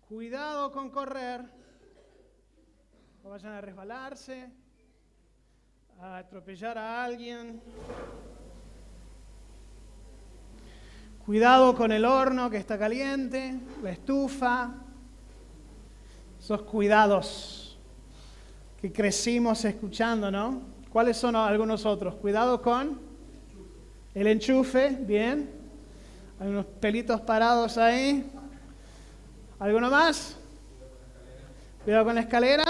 Cuidado con correr, no vayan a resbalarse, a atropellar a alguien. Cuidado con el horno que está caliente, la estufa. Esos cuidados que crecimos escuchando, ¿no? ¿Cuáles son algunos otros? Cuidado con el enchufe, bien. Hay unos pelitos parados ahí. ¿Alguno más? Cuidado con la escalera.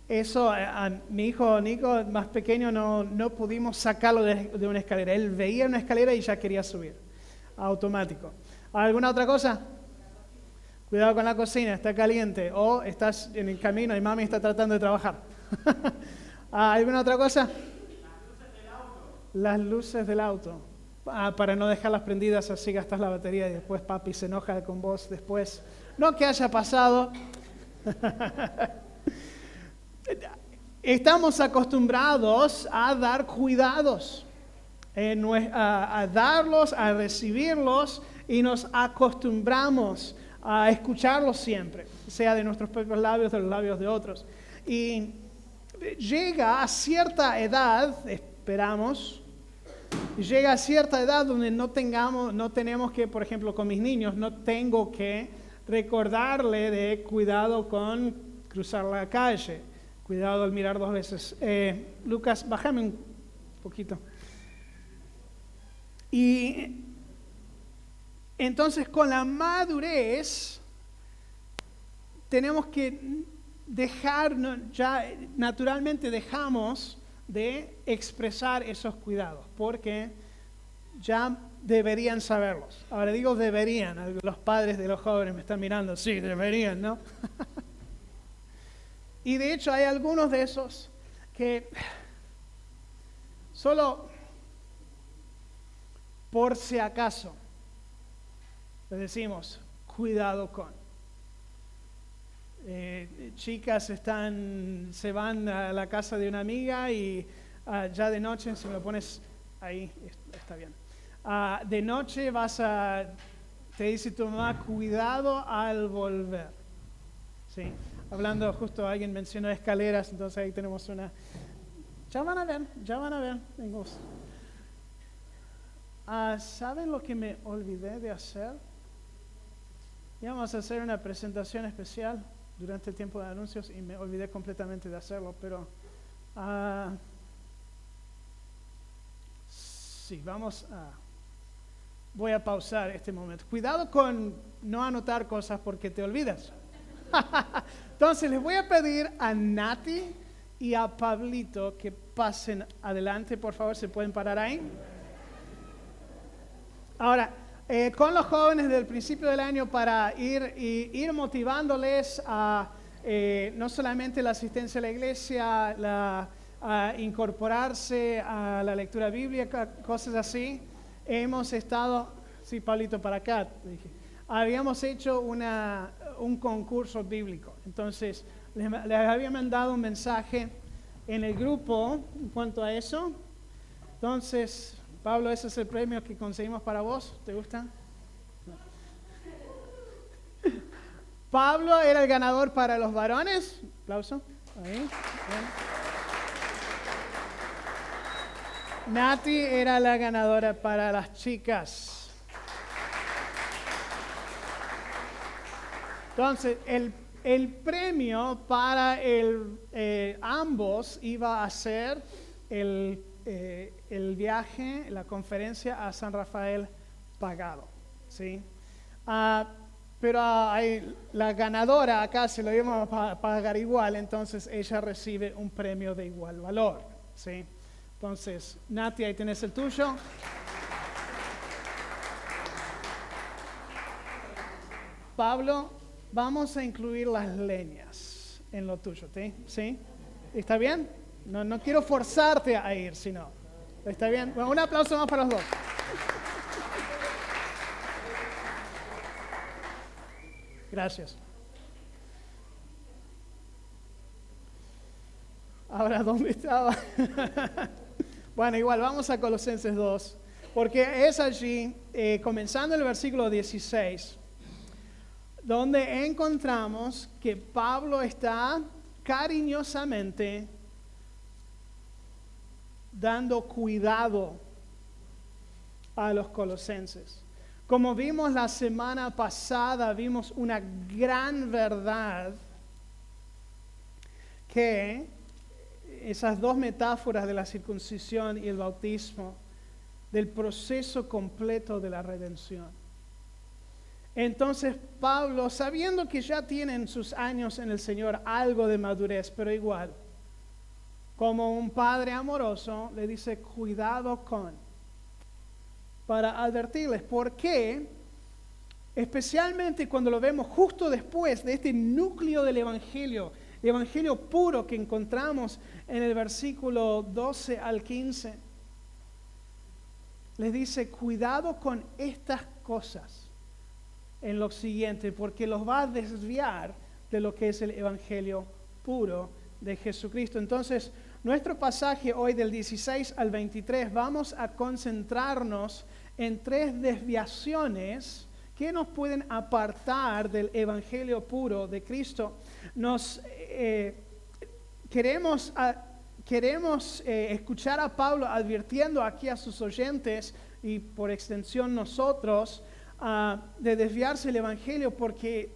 Eso, a mi hijo Nico, más pequeño, no pudimos sacarlo de una escalera. Él veía una escalera y ya quería subir. Automático. ¿Alguna otra cosa? Cuidado con la cocina, está caliente. O estás en el camino y mami está tratando de trabajar. ¿Alguna otra cosa? Las luces del auto. Para no dejarlas prendidas, así gastas la batería y después papi se enoja con vos después. No que haya pasado. Estamos acostumbrados a dar cuidados, a darlos, a recibirlos, y nos acostumbramos a escucharlos siempre, sea de nuestros propios labios, de los labios de otros. Y llega a cierta edad, esperamos, llega a cierta edad donde no tenemos que, por ejemplo, con mis niños, no tengo que recordarle de cuidado con cruzar la calle, cuidado al mirar 2 veces. Lucas, bájame un poquito. Y entonces con la madurez tenemos que ya naturalmente dejamos de expresar esos cuidados, porque ya deberían saberlos. Ahora digo deberían, los padres de los jóvenes me están mirando, sí, deberían, ¿no? Y de hecho hay algunos de esos que solo por si acaso les decimos, cuidado con. Chicas se van a la casa de una amiga y ya de noche, si me lo pones ahí, está bien. De noche te dice tu mamá, cuidado al volver. ¿Sí? Hablando, justo alguien mencionó escaleras, entonces ahí tenemos una. Ya van a ver, vengo. ¿Saben lo que me olvidé de hacer? Íbamos a hacer una presentación especial durante el tiempo de anuncios y me olvidé completamente de hacerlo, pero sí, voy a pausar este momento. Cuidado con no anotar cosas porque te olvidas. Entonces les voy a pedir a Nati y a Pablito que pasen adelante, por favor, ¿se pueden parar ahí? Ahora, con los jóvenes del principio del año para ir motivándoles a no solamente la asistencia a la iglesia, a incorporarse a la lectura bíblica, cosas así, hemos estado, sí, Pablito, para acá, dije, habíamos hecho un concurso bíblico. Entonces, les había mandado un mensaje en el grupo en cuanto a eso. Entonces, Pablo, ese es el premio que conseguimos para vos. ¿Te gusta? Pablo era el ganador para los varones. Aplauso. Ahí. Bien. Nati era la ganadora para las chicas. Entonces, el premio para ambos iba a ser el viaje, la conferencia a San Rafael pagado, ¿sí? Pero la ganadora acá se lo íbamos a pagar igual, entonces ella recibe un premio de igual valor, ¿sí? Entonces, Nati, ahí tenés el tuyo. Pablo, vamos a incluir las leñas en lo tuyo, ¿sí? ¿Está bien? No quiero forzarte a ir, sino. ¿Está bien? Bueno, un aplauso más para los dos. Gracias. Ahora, ¿dónde estaba? Bueno, igual, vamos a Colosenses 2, porque es allí, comenzando el versículo 16, donde encontramos que Pablo está cariñosamente dando cuidado a los colosenses. Como vimos la semana pasada, vimos una gran verdad que esas dos metáforas de la circuncisión y el bautismo, del proceso completo de la redención. Entonces Pablo, sabiendo que ya tienen sus años en el Señor algo de madurez, pero igual, como un padre amoroso, le dice cuidado con, para advertirles. ¿Por qué? Especialmente cuando lo vemos justo después de este núcleo del Evangelio, el Evangelio puro que encontramos en el versículo 12 al 15. Les dice, cuidado con estas cosas en lo siguiente, porque los va a desviar de lo que es el Evangelio puro de Jesucristo. Entonces, nuestro pasaje hoy del 16 al 23, vamos a concentrarnos en 3 desviaciones que nos pueden apartar del Evangelio puro de Cristo. Queremos escuchar a Pablo advirtiendo aquí a sus oyentes y por extensión nosotros de desviarse del Evangelio, porque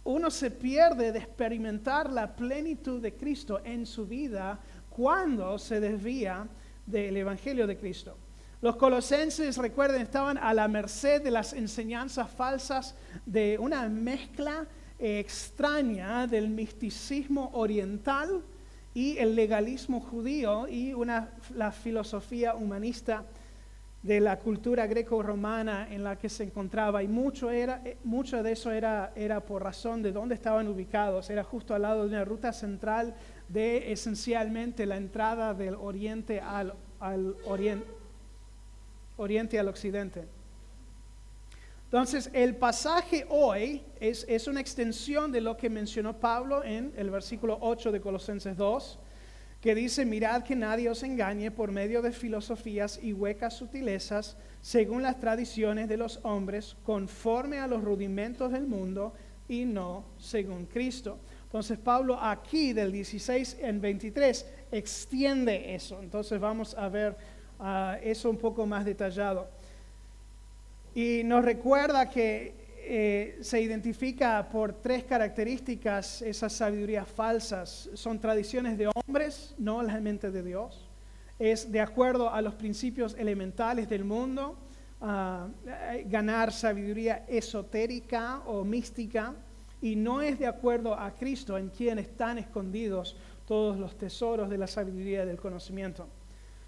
uno se pierde de experimentar la plenitud de Cristo en su vida cuando se desvía del Evangelio de Cristo. Los colosenses, recuerden, estaban a la merced de las enseñanzas falsas de una mezcla extraña del misticismo oriental y el legalismo judío y la filosofía humanista de la cultura greco-romana en la que se encontraba, y mucho de eso era por razón de dónde estaban ubicados. Era justo al lado de una ruta central de esencialmente la entrada del oriente al occidente. Entonces, el pasaje hoy es una extensión de lo que mencionó Pablo en el versículo 8 de Colosenses 2, que dice, mirad que nadie os engañe por medio de filosofías y huecas sutilezas, según las tradiciones de los hombres, conforme a los rudimentos del mundo y no según Cristo. Entonces, Pablo aquí del 16 en 23 extiende eso. Entonces, vamos a ver eso un poco más detallado. Y nos recuerda que se identifica por 3 características esas sabidurías falsas. Son tradiciones de hombres, no la mente de Dios. Es de acuerdo a los principios elementales del mundo, ganar sabiduría esotérica o mística, y no es de acuerdo a Cristo, en quien están escondidos todos los tesoros de la sabiduría y del conocimiento.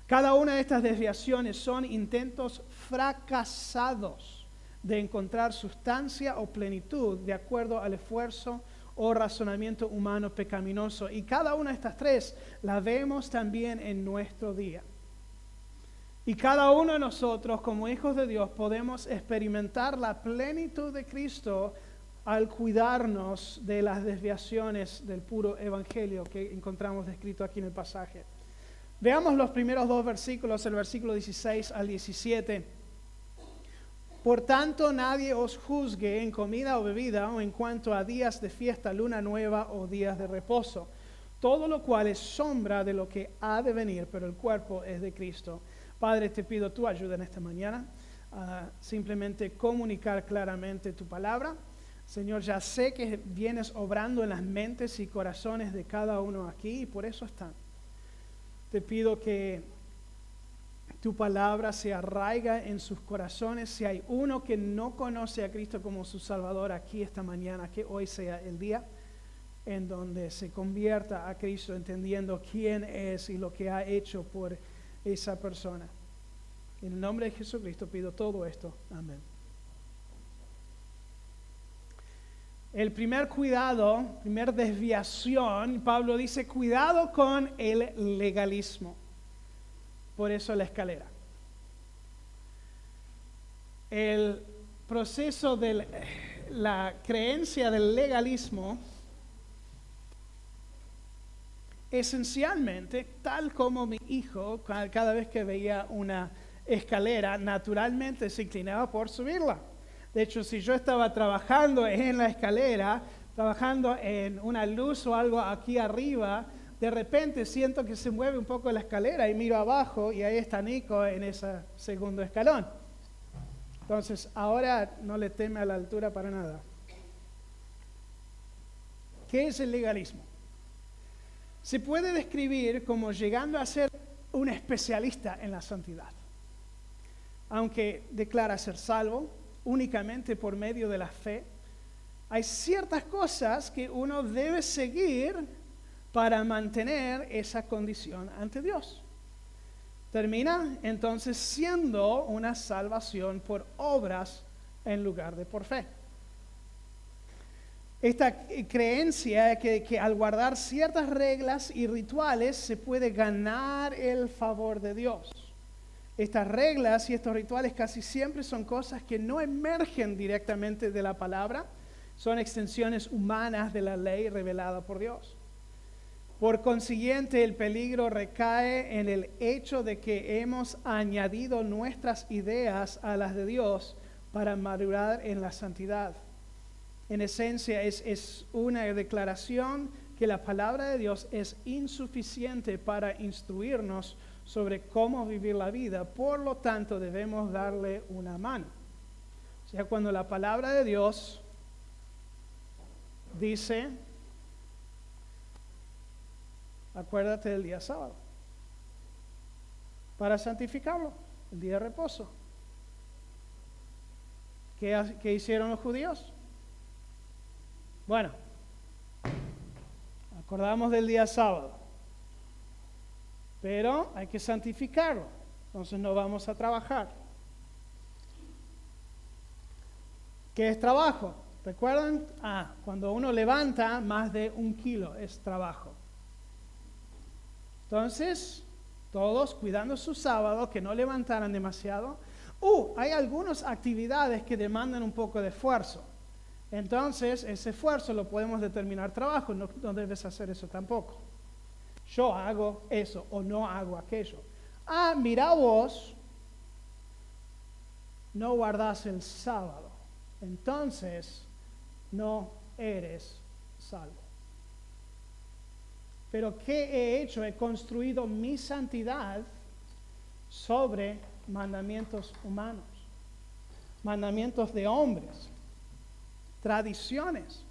Cada una de estas desviaciones son intentos fracasados de encontrar sustancia o plenitud de acuerdo al esfuerzo o razonamiento humano pecaminoso. Y cada una de estas 3 la vemos también en nuestro día. Y cada uno de nosotros, como hijos de Dios, podemos experimentar la plenitud de Cristo al cuidarnos de las desviaciones del puro evangelio que encontramos descrito aquí en el pasaje. Veamos los primeros 2 versículos, el versículo 16 al 17. Por tanto, nadie os juzgue en comida o bebida o en cuanto a días de fiesta, luna nueva o días de reposo. Todo lo cual es sombra de lo que ha de venir, pero el cuerpo es de Cristo. Padre, te pido tu ayuda en esta mañana a simplemente comunicar claramente tu palabra. Señor, ya sé que vienes obrando en las mentes y corazones de cada uno aquí y por eso están. Te pido que tu palabra se arraiga en sus corazones. Si hay uno que no conoce a Cristo como su Salvador aquí esta mañana, que hoy sea el día en donde se convierta a Cristo entendiendo quién es y lo que ha hecho por esa persona. En el nombre de Jesucristo pido todo esto. Amén. El primer cuidado, primer desviación, Pablo dice, cuidado con el legalismo. Por eso la escalera. El proceso de la creencia del legalismo, esencialmente, tal como mi hijo, cada vez que veía una escalera, naturalmente se inclinaba por subirla. De hecho, si yo estaba trabajando en la escalera, trabajando en una luz o algo aquí arriba, de repente siento que se mueve un poco la escalera y miro abajo y ahí está Nico en ese segundo escalón. Entonces, ahora no le teme a la altura para nada. ¿Qué es el legalismo? Se puede describir como llegando a ser un especialista en la santidad. Aunque declara ser salvo únicamente por medio de la fe, hay ciertas cosas que uno debe seguir para mantener esa condición ante Dios. Termina entonces siendo una salvación por obras en lugar de por fe. Esta creencia que al guardar ciertas reglas y rituales se puede ganar el favor de Dios. Estas reglas y estos rituales casi siempre son cosas que no emergen directamente de la palabra, son extensiones humanas de la ley revelada por Dios. Por consiguiente, el peligro recae en el hecho de que hemos añadido nuestras ideas a las de Dios para madurar en la santidad. En esencia, es una declaración que la palabra de Dios es insuficiente para instruirnos sobre cómo vivir la vida. Por lo tanto, debemos darle una mano. O sea, cuando la palabra de Dios dice, acuérdate del día sábado, para santificarlo, el día de reposo. ¿Qué hicieron los judíos? Bueno, acordamos del día sábado, pero hay que santificarlo, entonces no vamos a trabajar. ¿Qué es trabajo? ¿Recuerdan? Cuando uno levanta más de 1 kilo es trabajo. Entonces, todos cuidando su sábado, que no levantaran demasiado. Hay algunas actividades que demandan un poco de esfuerzo. Entonces, ese esfuerzo lo podemos determinar trabajo, no debes hacer eso tampoco. Yo hago eso o no hago aquello. Mira vos, no guardás el sábado, entonces no eres salvo. Pero ¿qué he hecho? He construido mi santidad sobre mandamientos humanos, mandamientos de hombres, tradiciones.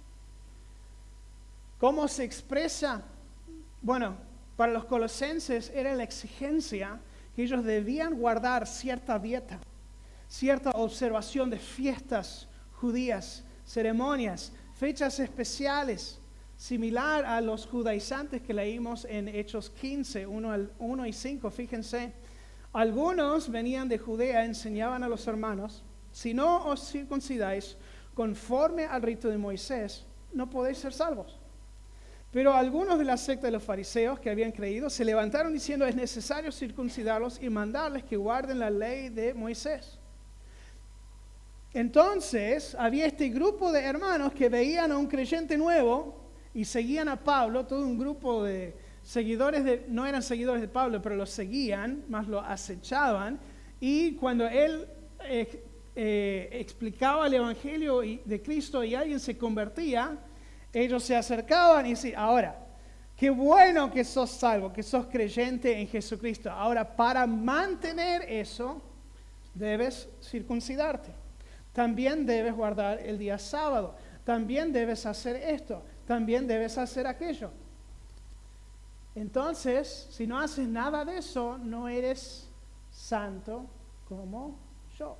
¿Cómo se expresa? Bueno, para los colosenses era la exigencia que ellos debían guardar cierta dieta, cierta observación de fiestas judías, ceremonias, fechas especiales, similar a los judaizantes que leímos en Hechos 15, 1 y 5. Fíjense, algunos venían de Judea, enseñaban a los hermanos, si no os circuncidáis conforme al rito de Moisés, no podéis ser salvos. Pero algunos de la secta de los fariseos que habían creído se levantaron diciendo, es necesario circuncidarlos y mandarles que guarden la ley de Moisés. Entonces había este grupo de hermanos que veían a un creyente nuevo y seguían a Pablo, todo un grupo de seguidores, no eran seguidores de Pablo, pero lo seguían, más lo acechaban, y cuando él explicaba el evangelio de Cristo y alguien se convertía, ellos se acercaban y decían, ahora, qué bueno que sos salvo, que sos creyente en Jesucristo. Ahora, para mantener eso, debes circuncidarte. También debes guardar el día sábado. También debes hacer esto. También debes hacer aquello. Entonces, si no haces nada de eso, no eres santo como yo.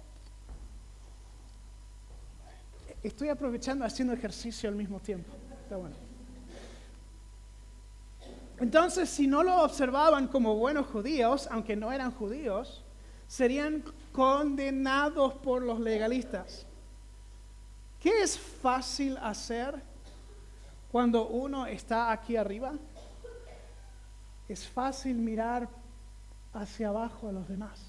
Estoy aprovechando haciendo ejercicio al mismo tiempo. Está bueno. Entonces, si no lo observaban como buenos judíos, aunque no eran judíos, serían condenados por los legalistas. ¿Qué es fácil hacer cuando uno está aquí arriba? Es fácil mirar hacia abajo a los demás.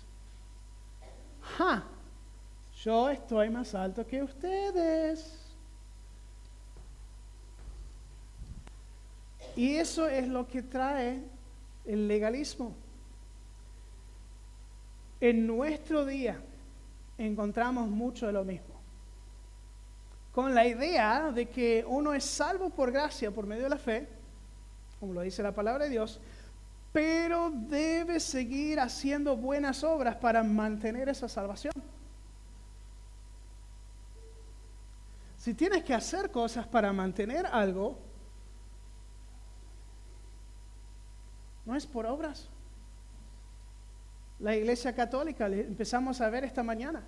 Yo estoy más alto que ustedes. Y eso es lo que trae el legalismo. En nuestro día encontramos mucho de lo mismo. con la idea de que uno es salvo por gracia, por medio de la fe, como lo dice la palabra de Dios, pero debe seguir haciendo buenas obras para mantener esa salvación. Si tienes que hacer cosas para mantener algo, no es por obras. La Iglesia Católica, empezamos a ver esta mañana,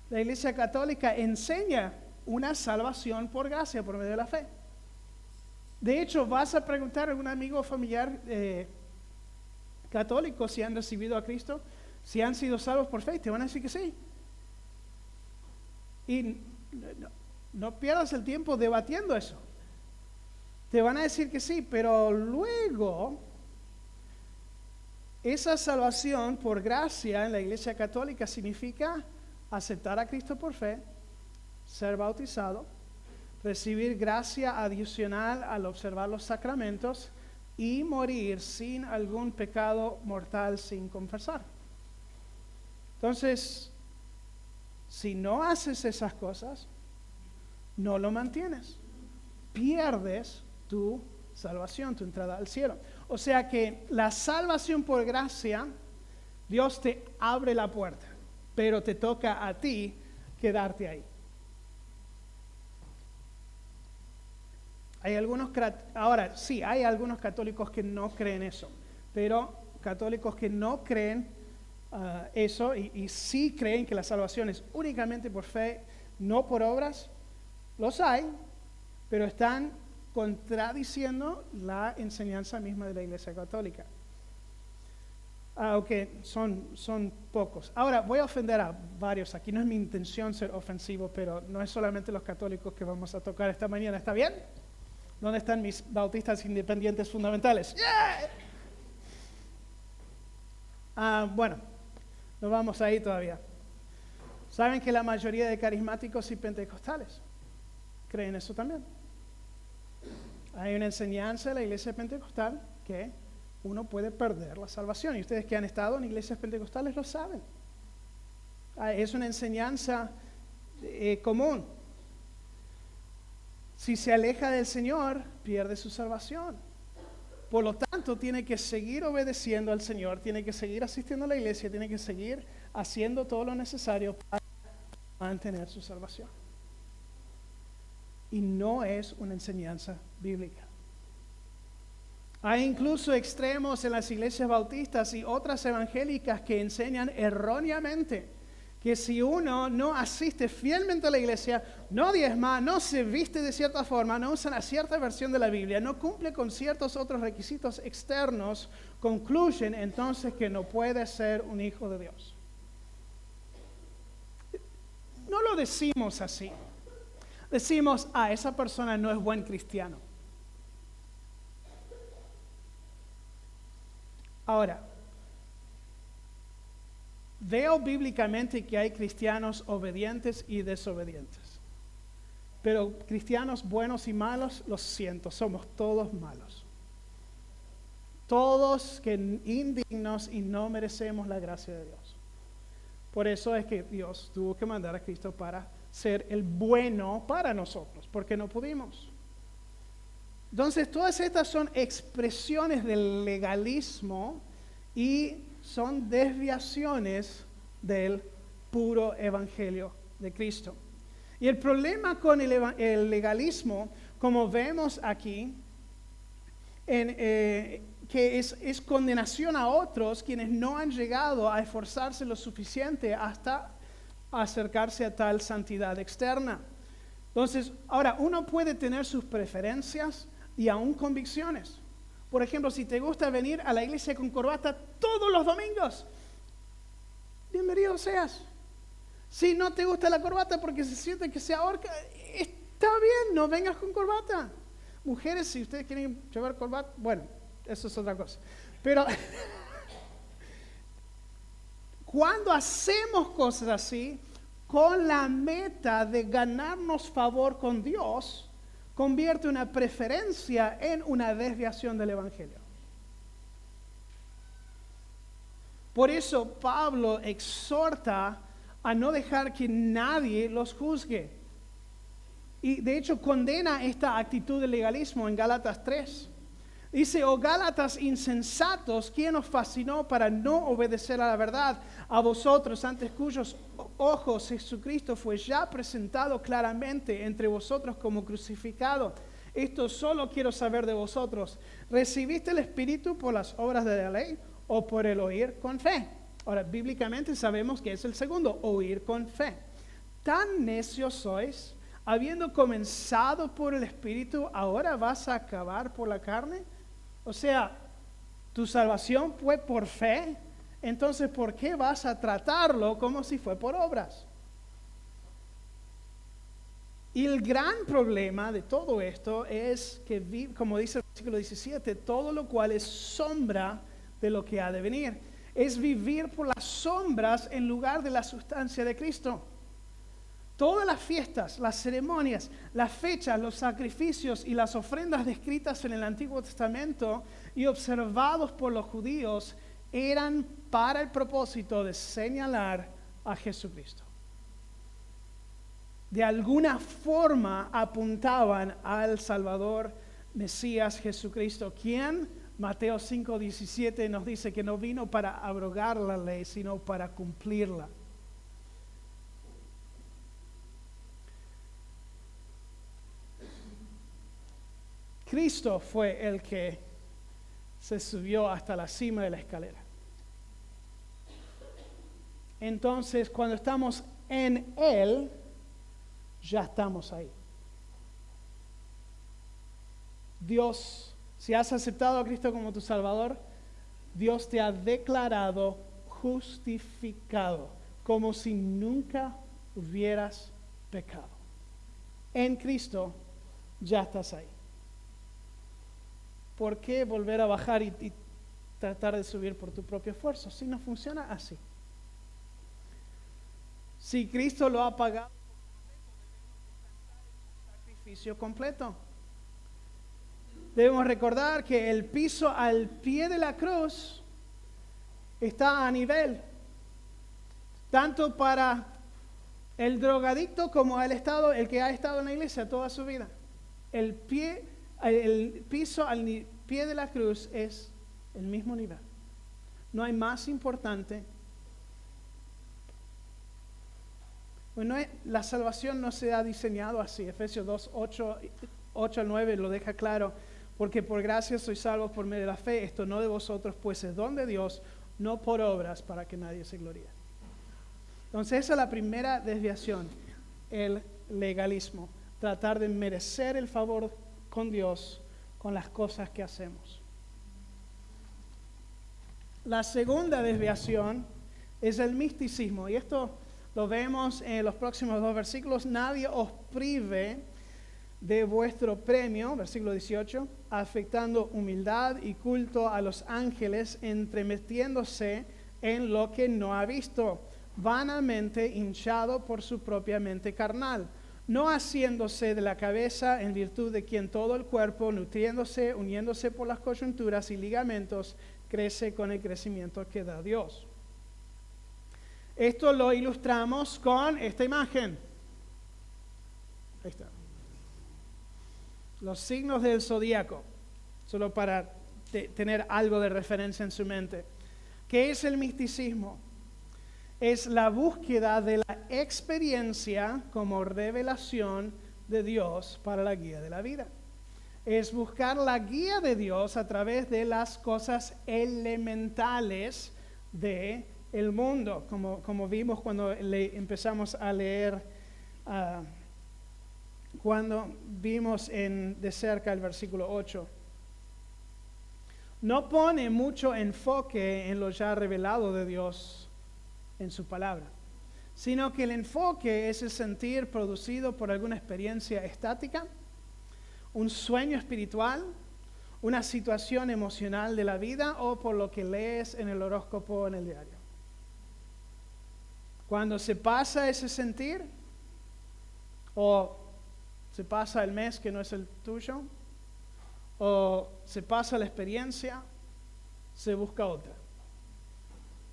la Iglesia Católica enseña una salvación por gracia, por medio de la fe. De hecho, vas a preguntar a algún amigo o familiar católico si han recibido a Cristo, si han sido salvos por fe, te van a decir que sí. Y no pierdas el tiempo debatiendo eso. Te van a decir que sí, pero luego esa salvación por gracia en la Iglesia Católica significa aceptar a Cristo por fe, ser bautizado, recibir gracia adicional al observar los sacramentos y morir sin algún pecado mortal sin confesar. Entonces, si no haces esas cosas, no lo mantienes. Pierdes tu salvación, tu entrada al cielo. O sea que la salvación por gracia, Dios te abre la puerta, pero te toca a ti quedarte ahí. Ahora sí, hay algunos católicos que no creen eso, pero católicos que no creen eso y sí creen que la salvación es únicamente por fe, no por obras, los hay, pero están contradiciendo la enseñanza misma de la Iglesia Católica. Aunque son pocos. Ahora, voy a ofender a varios aquí. No es mi intención ser ofensivo, pero no es solamente los católicos que vamos a tocar esta mañana. ¿Está bien? ¿Dónde están mis bautistas independientes fundamentales? ¡Yeah! Bueno, no vamos ahí todavía. ¿Saben que la mayoría de carismáticos y pentecostales creen eso también? Hay una enseñanza de la iglesia pentecostal que uno puede perder la salvación. Y ustedes que han estado en iglesias pentecostales lo saben. Es una enseñanza común. Si se aleja del Señor, pierde su salvación. Por lo tanto, tiene que seguir obedeciendo al Señor, tiene que seguir asistiendo a la iglesia, tiene que seguir haciendo todo lo necesario para mantener su salvación. Y no es una enseñanza bíblica. Hay incluso extremos en las iglesias bautistas y otras evangélicas que enseñan erróneamente que si uno no asiste fielmente a la iglesia, no diezma, no se viste de cierta forma, no usa una cierta versión de la Biblia, no cumple con ciertos otros requisitos externos, concluyen entonces que no puede ser un hijo de Dios. No lo decimos así. Decimos, esa persona no es buen cristiano. Ahora, veo bíblicamente que hay cristianos obedientes y desobedientes. Pero cristianos buenos y malos, lo siento, somos todos malos. Todos que indignos y no merecemos la gracia de Dios. Por eso es que Dios tuvo que mandar a Cristo para ser el bueno para nosotros, porque no pudimos. Entonces, todas estas son expresiones del legalismo y son desviaciones del puro evangelio de Cristo. Y el problema con el legalismo, como vemos aquí, que es condenación a otros quienes no han llegado a esforzarse lo suficiente hasta acercarse a tal santidad externa. Entonces, ahora, uno puede tener sus preferencias y aún convicciones. Por ejemplo, si te gusta venir a la iglesia con corbata todos los domingos, bienvenido seas. Si no te gusta la corbata porque se siente que se ahorca, está bien, no vengas con corbata. Mujeres, si ustedes quieren llevar corbata, bueno, eso es otra cosa. Pero cuando hacemos cosas así, con la meta de ganarnos favor con Dios, convierte una preferencia en una desviación del evangelio. Por eso Pablo exhorta a no dejar que nadie los juzgue. Y de hecho condena esta actitud de legalismo en Gálatas 3. Dice, oh Gálatas insensatos, ¿quién os fascinó para no obedecer a la verdad? A vosotros, ante cuyos ojos Jesucristo fue ya presentado claramente entre vosotros como crucificado. Esto solo quiero saber de vosotros. ¿Recibiste el Espíritu por las obras de la ley o por el oír con fe? Ahora, bíblicamente sabemos que es el segundo, oír con fe. ¿Tan necios sois? Habiendo comenzado por el Espíritu, ¿ahora vas a acabar por la carne? O sea, tu salvación fue por fe, entonces ¿por qué vas a tratarlo como si fue por obras? Y el gran problema de todo esto es que, como dice el versículo 17, todo lo cual es sombra de lo que ha de venir. Es vivir por las sombras en lugar de la sustancia de Cristo. Todas las fiestas, las ceremonias, las fechas, los sacrificios y las ofrendas descritas en el Antiguo Testamento y observados por los judíos eran para el propósito de señalar a Jesucristo. De alguna forma apuntaban al Salvador Mesías Jesucristo, quien Mateo 5:17 nos dice que no vino para abrogar la ley, sino para cumplirla. Cristo fue el que se subió hasta la cima de la escalera. Entonces, cuando estamos en Él, ya estamos ahí. Dios, si has aceptado a Cristo como tu Salvador, Dios te ha declarado justificado, como si nunca hubieras pecado. En Cristo ya estás ahí. ¿Por qué volver a bajar y tratar de subir por tu propio esfuerzo? Si no funciona así. Si Cristo lo ha pagado, sacrificio completo. Debemos recordar que el piso al pie de la cruz está a nivel, tanto para el drogadicto como el que ha estado en la iglesia toda su vida. El piso al pie de la cruz es el mismo nivel. No hay más importante. Bueno, la salvación no se ha diseñado así. Efesios 2, 8 al 9 lo deja claro. Porque por gracia sois salvos por medio de la fe. Esto no de vosotros, pues es don de Dios, no por obras para que nadie se gloríe. Entonces esa es la primera desviación, el legalismo. Tratar de merecer el favor con Dios con las cosas que hacemos. La segunda desviación es el misticismo, y esto lo vemos en los próximos 2 versículos. Nadie os prive de vuestro premio, versículo 18, afectando humildad y culto a los ángeles, entremetiéndose en lo que no ha visto, vanamente hinchado por su propia mente carnal, no haciéndose de la cabeza en virtud de quien todo el cuerpo, nutriéndose, uniéndose por las coyunturas y ligamentos, crece con el crecimiento que da Dios. Esto lo ilustramos con esta imagen. Ahí está. Los signos del zodíaco, solo para tener algo de referencia en su mente. ¿Qué es el misticismo? Es la búsqueda de la experiencia como revelación de Dios para la guía de la vida. Es buscar la guía de Dios a través de las cosas elementales del mundo, como vimos cuando empezamos a leer, cuando vimos de cerca el versículo 8. No pone mucho enfoque en lo ya revelado de Dios en su palabra, sino que el enfoque es el sentir producido por alguna experiencia estática, un sueño espiritual, una situación emocional de la vida o por lo que lees en el horóscopo o en el diario. Cuando se pasa ese sentir o se pasa el mes que no es el tuyo o se pasa la experiencia, se busca otra.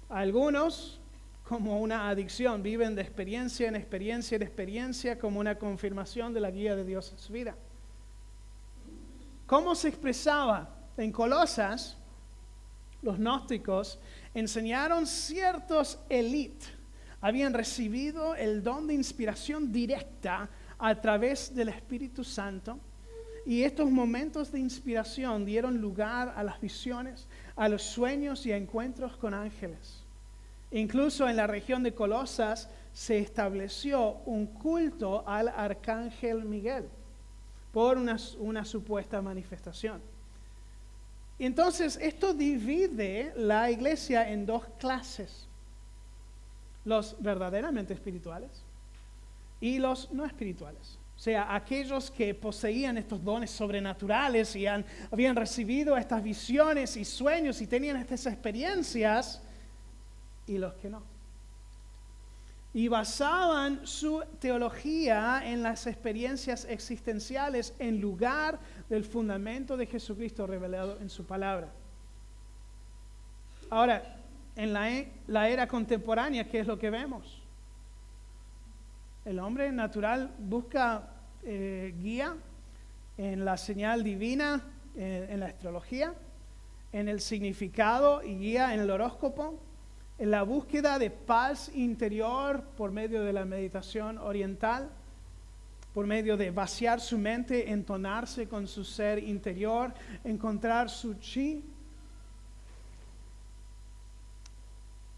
Algunos como una adicción, viven de experiencia en experiencia en experiencia como una confirmación de la guía de Dios en su vida. ¿Cómo se expresaba? En Colosas, los gnósticos enseñaron ciertos élites, habían recibido el don de inspiración directa a través del Espíritu Santo, y estos momentos de inspiración dieron lugar a las visiones, a los sueños y a encuentros con ángeles. Incluso en la región de Colosas se estableció un culto al arcángel Miguel por una supuesta manifestación. Entonces, esto divide la iglesia en dos clases: los verdaderamente espirituales y los no espirituales. O sea, aquellos que poseían estos dones sobrenaturales y habían recibido estas visiones y sueños y tenían estas experiencias, y los que no. Y basaban su teología en las experiencias existenciales en lugar del fundamento de Jesucristo revelado en su palabra. Ahora, en la era contemporánea, ¿qué es lo que vemos? El hombre natural busca guía en la señal divina, en la astrología, en el significado y guía en el horóscopo, en la búsqueda de paz interior por medio de la meditación oriental, por medio de vaciar su mente, entonarse con su ser interior, encontrar su chi.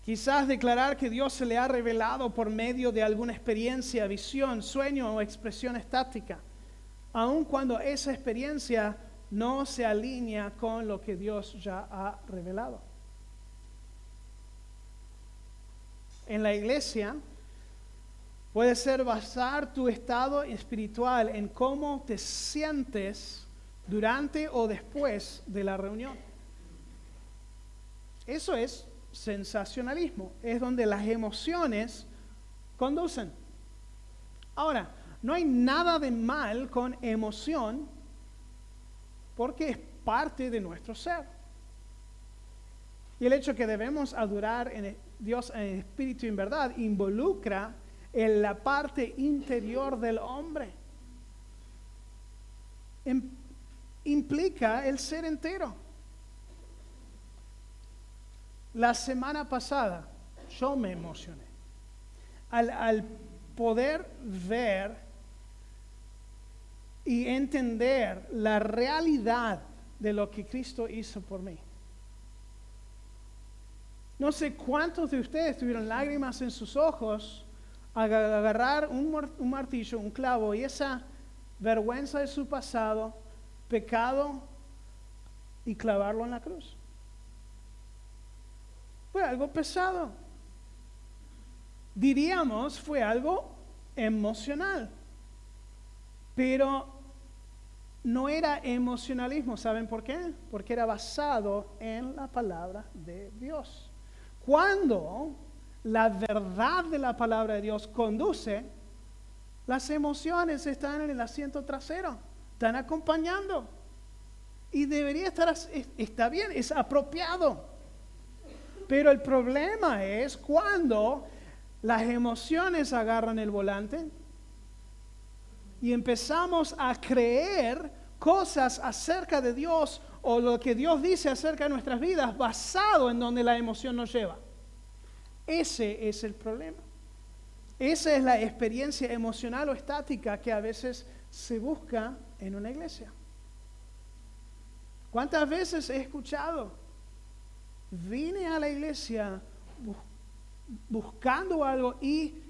Quizás declarar que Dios se le ha revelado por medio de alguna experiencia, visión, sueño o expresión estática, aun cuando esa experiencia no se alinea con lo que Dios ya ha revelado. En la iglesia puede ser basar tu estado espiritual en cómo te sientes durante o después de la reunión. Eso es sensacionalismo, es donde las emociones conducen. Ahora, no hay nada de mal con emoción porque es parte de nuestro ser. Y el hecho que debemos adorar a Dios en espíritu y en verdad involucra en la parte interior del hombre. Implica el ser entero. La semana pasada yo me emocioné al poder ver y entender la realidad de lo que Cristo hizo por mí. No sé cuántos de ustedes tuvieron lágrimas en sus ojos al agarrar un martillo, un clavo y esa vergüenza de su pasado, pecado, y clavarlo en la cruz. Fue algo pesado. Diríamos, fue algo emocional. Pero no era emocionalismo. ¿Saben por qué? Porque era basado en la palabra de Dios. Cuando la verdad de la palabra de Dios conduce, las emociones están en el asiento trasero, están acompañando. Y debería estar, está bien, es apropiado. Pero el problema es cuando las emociones agarran el volante y empezamos a creer cosas acerca de Dios o lo que Dios dice acerca de nuestras vidas basado en donde la emoción nos lleva. Ese es el problema. Esa es la experiencia emocional o estática que a veces se busca en una iglesia. ¿Cuántas veces he escuchado? Vine a la iglesia buscando algo y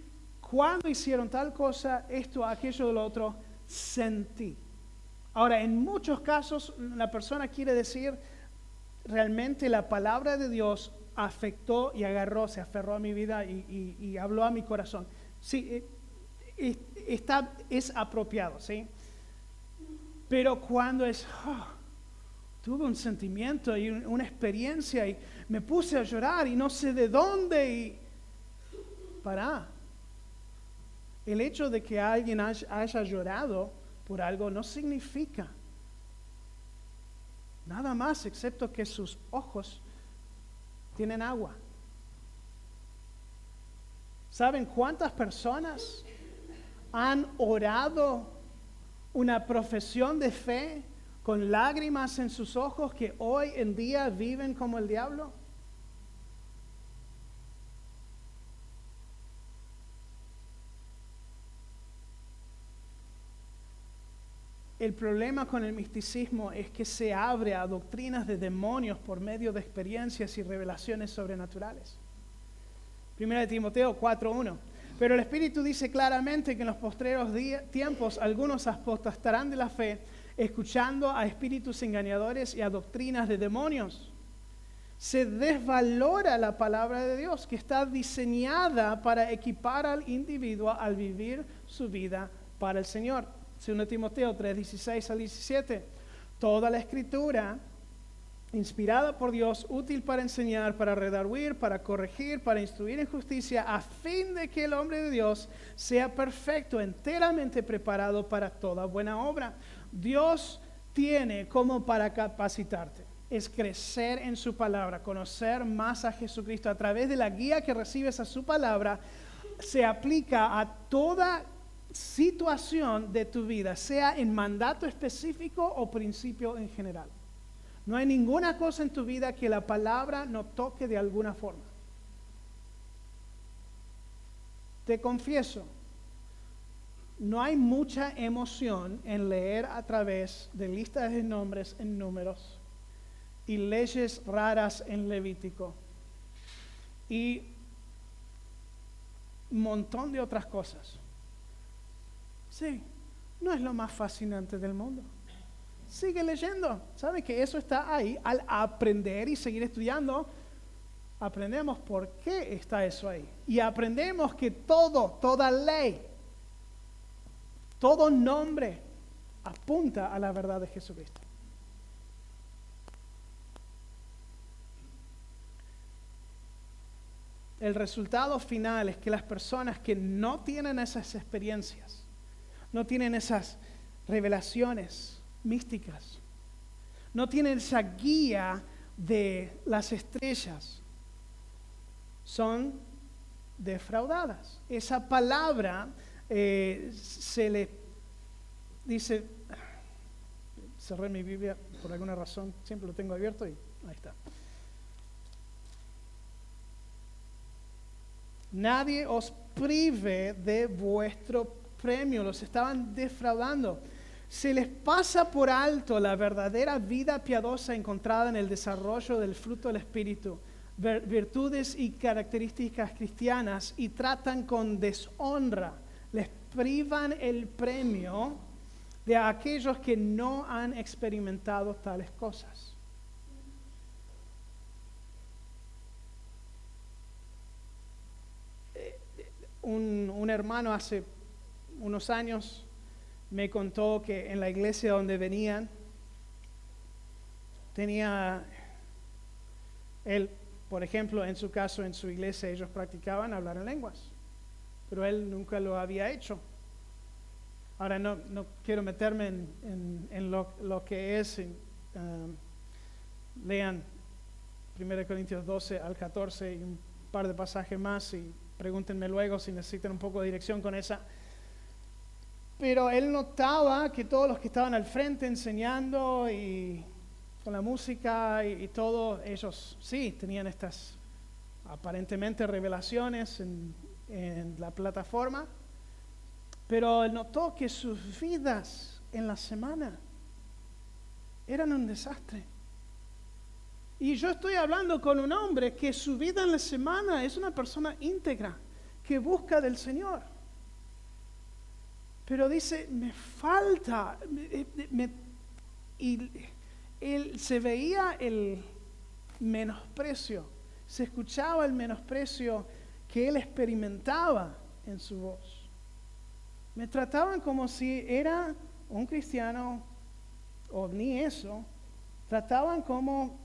cuando hicieron tal cosa, esto, aquello, lo otro, sentí. Ahora, en muchos casos, la persona quiere decir, realmente la palabra de Dios afectó y agarró, se aferró a mi vida y habló a mi corazón. Sí, es apropiado, ¿sí? Pero cuando tuve un sentimiento y una experiencia y me puse a llorar y no sé de dónde el hecho de que alguien haya llorado por algo no significa nada más excepto que sus ojos tienen agua. ¿Saben cuántas personas han orado una profesión de fe con lágrimas en sus ojos que hoy en día viven como el diablo? El problema con el misticismo es que se abre a doctrinas de demonios por medio de experiencias y revelaciones sobrenaturales. 1 Timoteo 4:1. Pero el Espíritu dice claramente que en los postreros tiempos algunos apostatarán de la fe, escuchando a espíritus engañadores y a doctrinas de demonios. Se desvalora la palabra de Dios, que está diseñada para equipar al individuo al vivir su vida para el Señor. 2 Timoteo 3:16 al 17. Toda la Escritura, inspirada por Dios, útil para enseñar, para redarguir, para corregir, para instruir en justicia, a fin de que el hombre de Dios sea perfecto, enteramente preparado para toda buena obra. Dios tiene como para capacitarte, es crecer en su palabra, conocer más a Jesucristo. A través de la guía que recibes a su palabra, se aplica a toda situación de tu vida, sea en mandato específico o principio en general. No hay ninguna cosa en tu vida que la palabra no toque de alguna forma. Te confieso, no hay mucha emoción en leer a través de listas de nombres en Números y leyes raras en Levítico y un montón de otras cosas. Sí, no es lo más fascinante del mundo. Sigue leyendo. ¿Sabe que eso está ahí? Al aprender y seguir estudiando, aprendemos por qué está eso ahí. Y aprendemos que toda ley, todo nombre apunta a la verdad de Jesucristo. El resultado final es que las personas que no tienen esas experiencias, no tienen esas revelaciones místicas, no tienen esa guía de las estrellas, son defraudadas. Esa palabra se le dice, cerré mi Biblia por alguna razón, siempre lo tengo abierto y ahí está. Nadie os prive de vuestro premio. Los estaban defraudando. Se les pasa por alto la verdadera vida piadosa encontrada en el desarrollo del fruto del Espíritu, virtudes y características cristianas, y tratan con deshonra, les privan el premio de aquellos que no han experimentado tales cosas. Un hermano hace unos años me contó que en la iglesia donde venían, tenía él, por ejemplo, en su caso, en su iglesia, ellos practicaban hablar en lenguas, pero él nunca lo había hecho. Ahora no quiero meterme en lo que es, lean 1 Corintios 12 al 14 y un par de pasajes más y pregúntenme luego si necesitan un poco de dirección con esa. Pero él notaba que todos los que estaban al frente enseñando y con la música y todo, ellos sí tenían estas aparentemente revelaciones en la plataforma, pero él notó que sus vidas en la semana eran un desastre. Y yo estoy hablando con un hombre que su vida en la semana es una persona íntegra, que busca del Señor. Pero dice, me falta, y él se veía el menosprecio, se escuchaba el menosprecio que él experimentaba en su voz. Me trataban como si era un cristiano, o ni eso, trataban como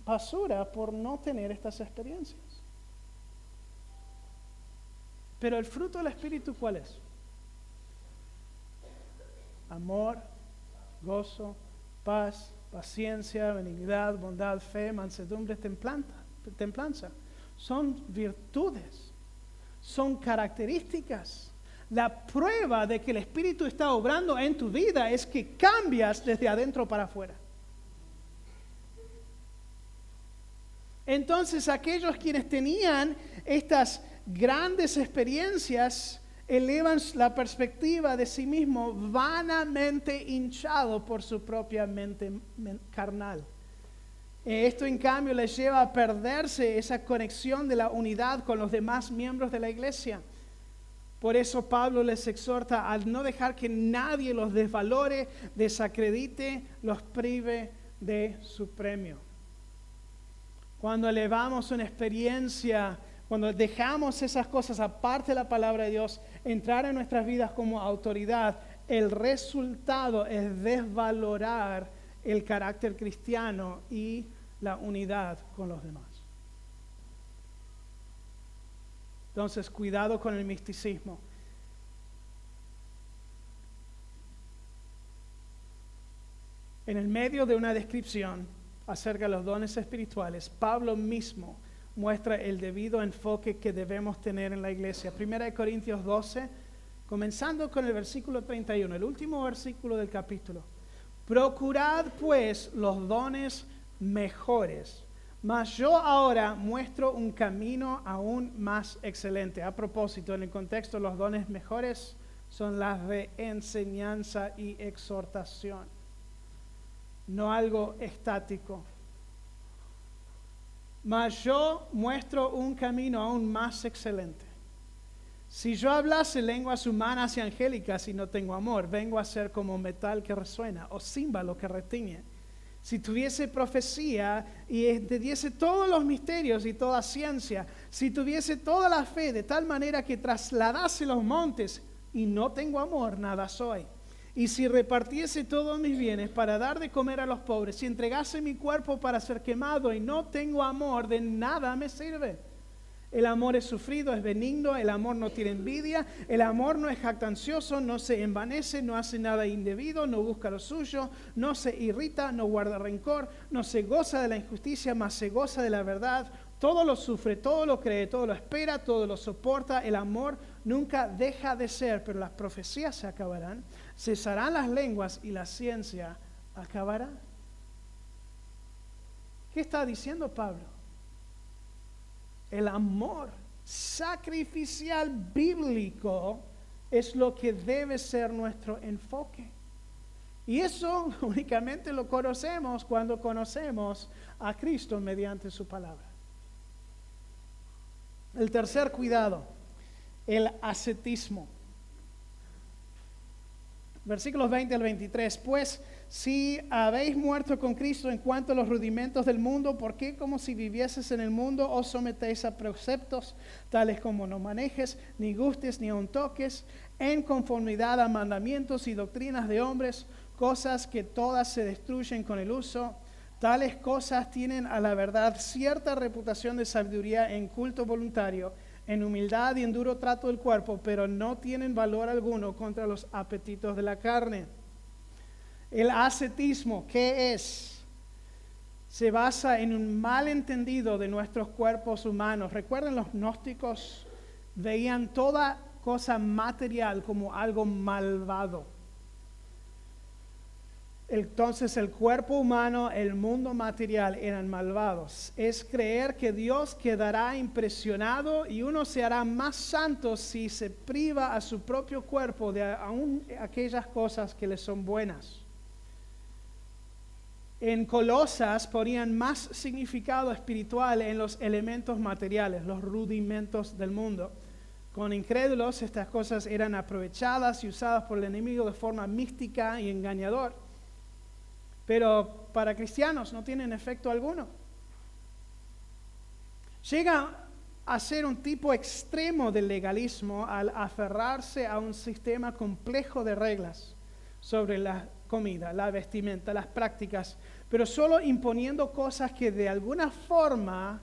basura por no tener estas experiencias. Pero el fruto del Espíritu, ¿cuál es? Amor, gozo, paz, paciencia, benignidad, bondad, fe, mansedumbre, templanza. Son virtudes, son características. La prueba de que el Espíritu está obrando en tu vida es que cambias desde adentro para afuera. Entonces, aquellos quienes tenían estas grandes experiencias elevan la perspectiva de sí mismos vanamente hinchado por su propia mente carnal. Esto, en cambio, les lleva a perderse esa conexión de la unidad con los demás miembros de la iglesia. Por eso Pablo les exhorta a no dejar que nadie los desvalore, desacredite, los prive de su premio. Cuando elevamos una experiencia, cuando dejamos esas cosas aparte de la palabra de Dios, entrar en nuestras vidas como autoridad, el resultado es desvalorar el carácter cristiano y la unidad con los demás. Entonces, cuidado con el misticismo. En el medio de una descripción acerca de los dones espirituales, Pablo mismo muestra el debido enfoque que debemos tener en la iglesia. 1 Corintios 12, comenzando con el versículo 31, el último versículo del capítulo. Procurad pues los dones mejores, mas yo ahora muestro un camino aún más excelente. A propósito, en el contexto, los dones mejores son las de enseñanza y exhortación, no algo estático. Mas yo muestro un camino aún más excelente. Si yo hablase lenguas humanas y angélicas y no tengo amor, vengo a ser como metal que resuena o címbalo que retiñe. Si tuviese profecía y entendiese todos los misterios y toda ciencia, si tuviese toda la fe de tal manera que trasladase los montes y no tengo amor, nada soy. Y si repartiese todos mis bienes para dar de comer a los pobres, si entregase mi cuerpo para ser quemado y no tengo amor, de nada me sirve. El amor es sufrido, es benigno, el amor no tiene envidia, el amor no es jactancioso, no se envanece, no hace nada indebido, no busca lo suyo, no se irrita, no guarda rencor, no se goza de la injusticia, mas se goza de la verdad. Todo lo sufre, todo lo cree, todo lo espera, todo lo soporta. El amor nunca deja de ser, pero las profecías se acabarán, cesarán las lenguas y la ciencia acabará. ¿Qué está diciendo Pablo? El amor sacrificial bíblico es lo que debe ser nuestro enfoque. Y eso únicamente lo conocemos cuando conocemos a Cristo mediante su palabra. El tercer cuidado, el ascetismo. Versículos 20 al 23. Pues si habéis muerto con Cristo en cuanto a los rudimentos del mundo, ¿por qué como si vivieses en el mundo os sometéis a preceptos tales como no manejes, ni gustes, ni aun toques, en conformidad a mandamientos y doctrinas de hombres, cosas que todas se destruyen con el uso? Tales cosas tienen a la verdad cierta reputación de sabiduría en culto voluntario, en humildad y en duro trato del cuerpo, pero no tienen valor alguno contra los apetitos de la carne. El ascetismo, ¿qué es? Se basa en un malentendido de nuestros cuerpos humanos. Recuerden, los gnósticos veían toda cosa material como algo malvado. Entonces el cuerpo humano, el mundo material eran malvados. Es creer que Dios quedará impresionado y uno se hará más santo si se priva a su propio cuerpo de aún aquellas cosas que le son buenas. En Colosas ponían más significado espiritual en los elementos materiales, los rudimentos del mundo. Con incrédulos estas cosas eran aprovechadas y usadas por el enemigo de forma mística y engañadora. Pero para cristianos no tienen efecto alguno. Llega a ser un tipo extremo de legalismo al aferrarse a un sistema complejo de reglas sobre la comida, la vestimenta, las prácticas, pero solo imponiendo cosas que de alguna forma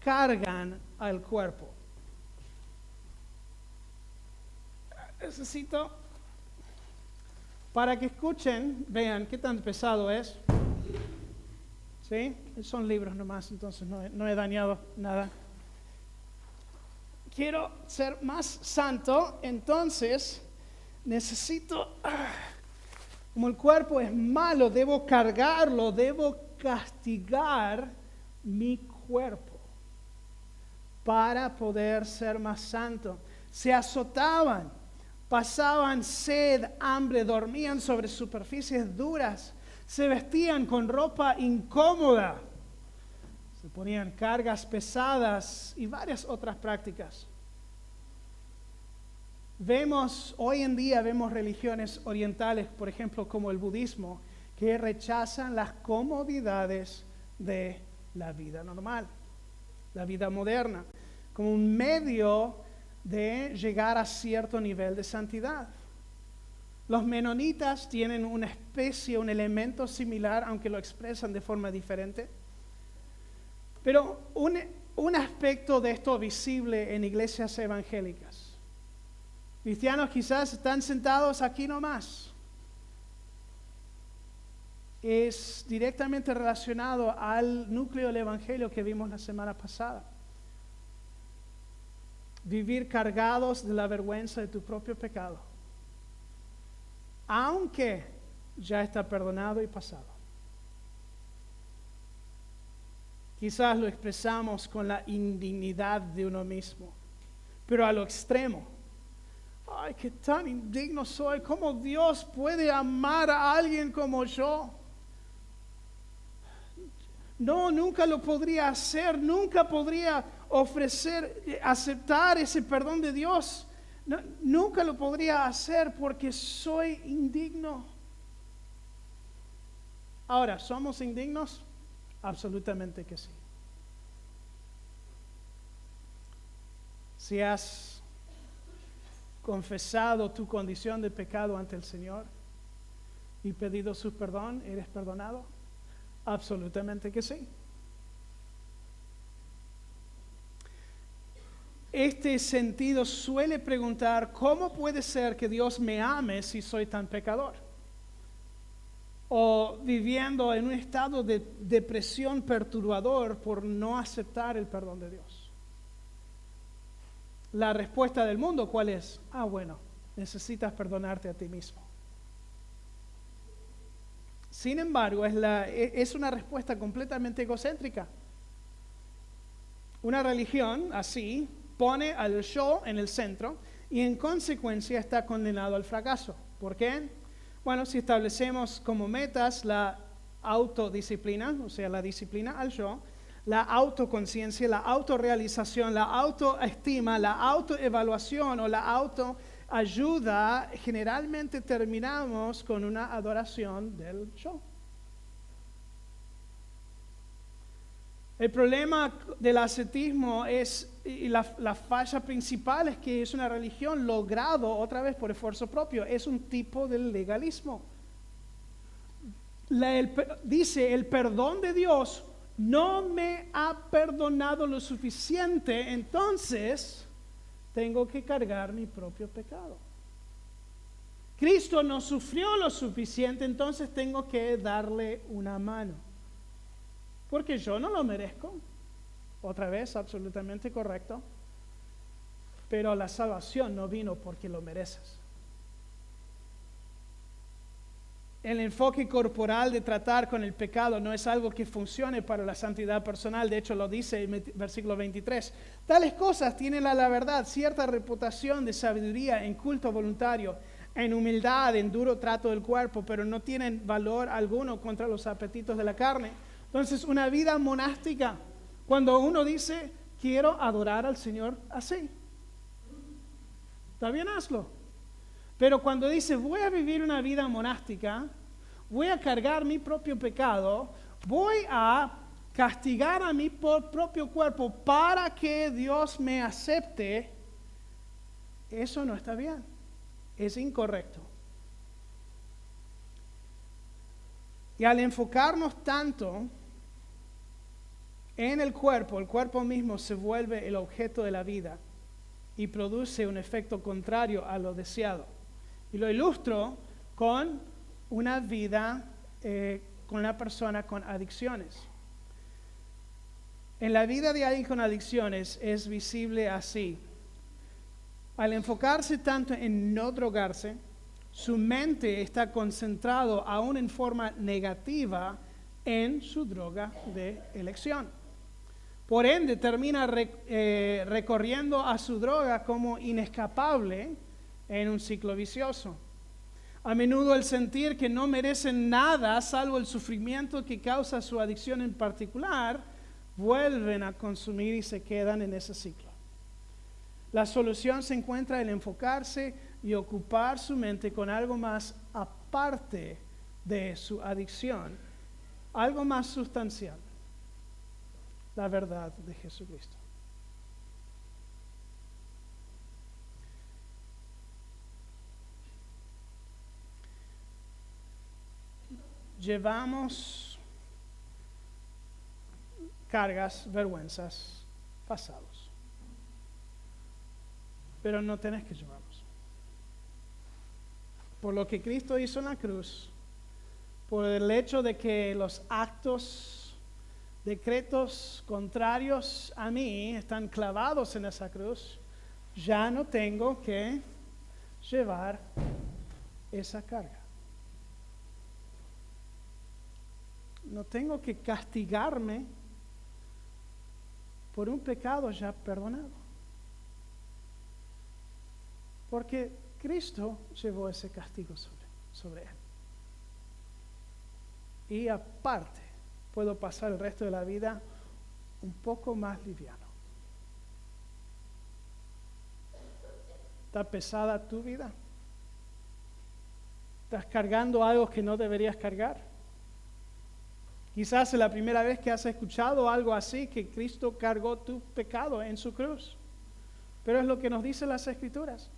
cargan al cuerpo. Necesito, para que escuchen, vean qué tan pesado es. ¿Sí? Son libros nomás, entonces no he dañado nada. quiero ser más santo, entonces necesito, como el cuerpo es malo, debo cargarlo, debo castigar mi cuerpo para poder ser más santo. Se azotaban, pasaban sed, hambre, dormían sobre superficies duras, se vestían con ropa incómoda, se ponían cargas pesadas y varias otras prácticas. Hoy en día vemos religiones orientales, por ejemplo, como el budismo, que rechazan las comodidades de la vida normal, la vida moderna, como un medio de llegar a cierto nivel de santidad. Los menonitas tienen una especie, un elemento similar, aunque lo expresan de forma diferente. Pero un aspecto de esto visible en iglesias evangélicas. Cristianos quizás están sentados aquí nomás. Es directamente relacionado al núcleo del evangelio que vimos la semana pasada. Vivir cargados de la vergüenza de tu propio pecado, aunque ya está perdonado y pasado. Quizás lo expresamos con la indignidad de uno mismo, pero a lo extremo. Ay, qué tan indigno soy. ¿Cómo Dios puede amar a alguien como yo? No, nunca lo podría hacer, nunca podría aceptar ese perdón de Dios. No, nunca lo podría hacer porque soy indigno. Ahora, ¿somos indignos? Absolutamente que sí. Si has confesado tu condición de pecado ante el Señor y pedido su perdón, ¿eres perdonado? Absolutamente que sí. Este sentido suele preguntar, ¿cómo puede ser que Dios me ame si soy tan pecador? O viviendo en un estado de depresión perturbador por no aceptar el perdón de Dios. La respuesta del mundo, ¿cuál es? Bueno, necesitas perdonarte a ti mismo. Sin embargo, es una respuesta completamente egocéntrica. Una religión así pone al yo en el centro y en consecuencia está condenado al fracaso. ¿Por qué? Bueno, si establecemos como metas la autodisciplina, o sea, la disciplina al yo, la autoconciencia, la autorrealización, la autoestima, la autoevaluación o la autoayuda, generalmente terminamos con una adoración del yo. El problema del ascetismo y la falla principal es que es una religión logrado otra vez por esfuerzo propio, es un tipo de legalismo. Dice, el perdón de Dios no me ha perdonado lo suficiente, entonces tengo que cargar mi propio pecado. Cristo no sufrió lo suficiente, entonces tengo que darle una mano. Porque yo no lo merezco. Otra vez, absolutamente correcto. Pero la salvación no vino porque lo mereces. El enfoque corporal de tratar con el pecado no es algo que funcione para la santidad personal. De hecho, lo dice en el versículo 23. Tales cosas tienen la verdad, cierta reputación de sabiduría en culto voluntario, en humildad, en duro trato del cuerpo, pero no tienen valor alguno contra los apetitos de la carne. Entonces, una vida monástica, cuando uno dice, quiero adorar al Señor así. Está bien, hazlo. Pero cuando dice, voy a vivir una vida monástica, voy a cargar mi propio pecado, voy a castigar a mi propio cuerpo para que Dios me acepte, eso no está bien, es incorrecto. Y al enfocarnos tanto en el cuerpo mismo se vuelve el objeto de la vida y produce un efecto contrario a lo deseado. Y lo ilustro con una vida, con una persona con adicciones. En la vida de alguien con adicciones es visible así. Al enfocarse tanto en no drogarse, su mente está concentrado aún en forma negativa en su droga de elección. Por ende, termina recorriendo a su droga como inescapable en un ciclo vicioso. A menudo el sentir que no merecen nada salvo el sufrimiento que causa su adicción en particular, vuelven a consumir y se quedan en ese ciclo. La solución se encuentra en enfocarse y ocupar su mente con algo más aparte de su adicción, algo más sustancial, la verdad de Jesucristo. Llevamos cargas, vergüenzas, pasados. Pero no tenés que llevarlos. Por lo que Cristo hizo en la cruz, por el hecho de que los actos, decretos contrarios a mí están clavados en esa cruz, ya no tengo que llevar esa carga. No tengo que castigarme por un pecado ya perdonado. Porque Cristo llevó ese castigo sobre él. Y aparte, puedo pasar el resto de la vida un poco más liviano. ¿Está pesada tu vida? ¿Estás cargando algo que no deberías cargar? Quizás es la primera vez que has escuchado algo así, que Cristo cargó tu pecado en su cruz. Pero es lo que nos dicen las Escrituras.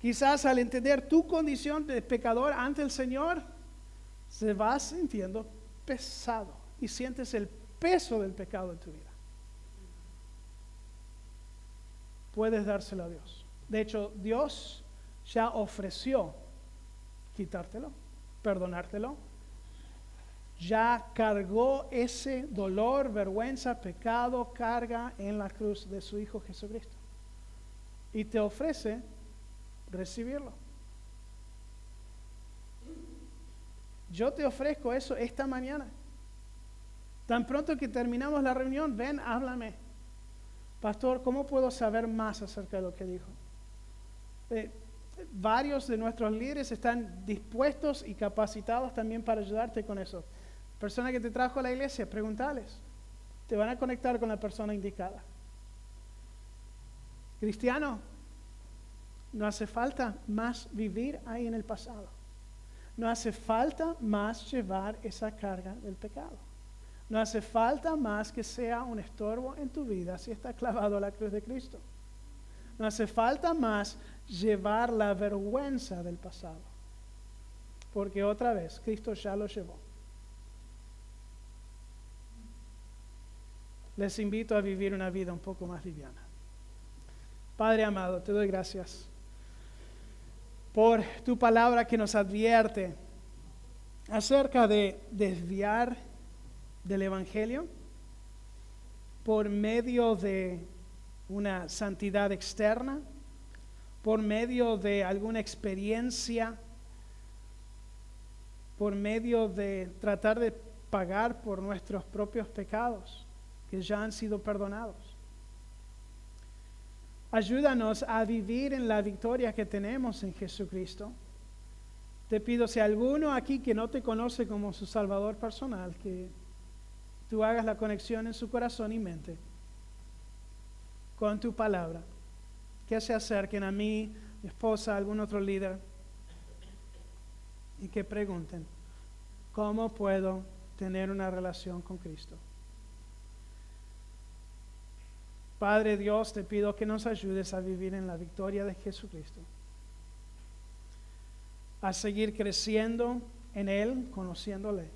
Quizás al entender tu condición de pecador ante el Señor, se va sintiendo pesado y sientes el peso del pecado en tu vida. Puedes dárselo a Dios. De hecho, Dios ya ofreció quitártelo, perdonártelo. Ya cargó ese dolor, vergüenza, pecado, carga en la cruz de su Hijo Jesucristo. Y te ofrece recibirlo. Yo te ofrezco eso esta mañana. Tan pronto que terminamos la reunión, ven, háblame. Pastor, ¿cómo puedo saber más acerca de lo que dijo? Varios de nuestros líderes están dispuestos y capacitados también para ayudarte con eso. Persona que te trajo a la iglesia, preguntales. Te van a conectar con la persona indicada. Cristiano, no hace falta más vivir ahí en el pasado. No hace falta más llevar esa carga del pecado. No hace falta más que sea un estorbo en tu vida si está clavado a la cruz de Cristo. No hace falta más llevar la vergüenza del pasado. Porque otra vez, Cristo ya lo llevó. Les invito a vivir una vida un poco más liviana. Padre amado, te doy gracias por tu palabra que nos advierte acerca de desviar del Evangelio por medio de una santidad externa, por medio de alguna experiencia, por medio de tratar de pagar por nuestros propios pecados que ya han sido perdonados. Ayúdanos a vivir en la victoria que tenemos en Jesucristo. Te pido, si alguno aquí que no te conoce como su Salvador personal, que tú hagas la conexión en su corazón y mente con tu palabra, que se acerquen a mí, mi esposa, algún otro líder, y que pregunten, ¿cómo puedo tener una relación con Cristo? Padre Dios, te pido que nos ayudes a vivir en la victoria de Jesucristo, a seguir creciendo en Él, conociéndole.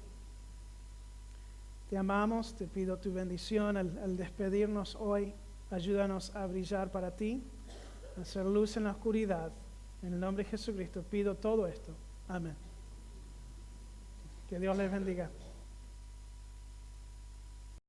Te amamos, te pido tu bendición al despedirnos hoy. Ayúdanos a brillar para ti, a hacer luz en la oscuridad. En el nombre de Jesucristo pido todo esto. Amén. Que Dios les bendiga.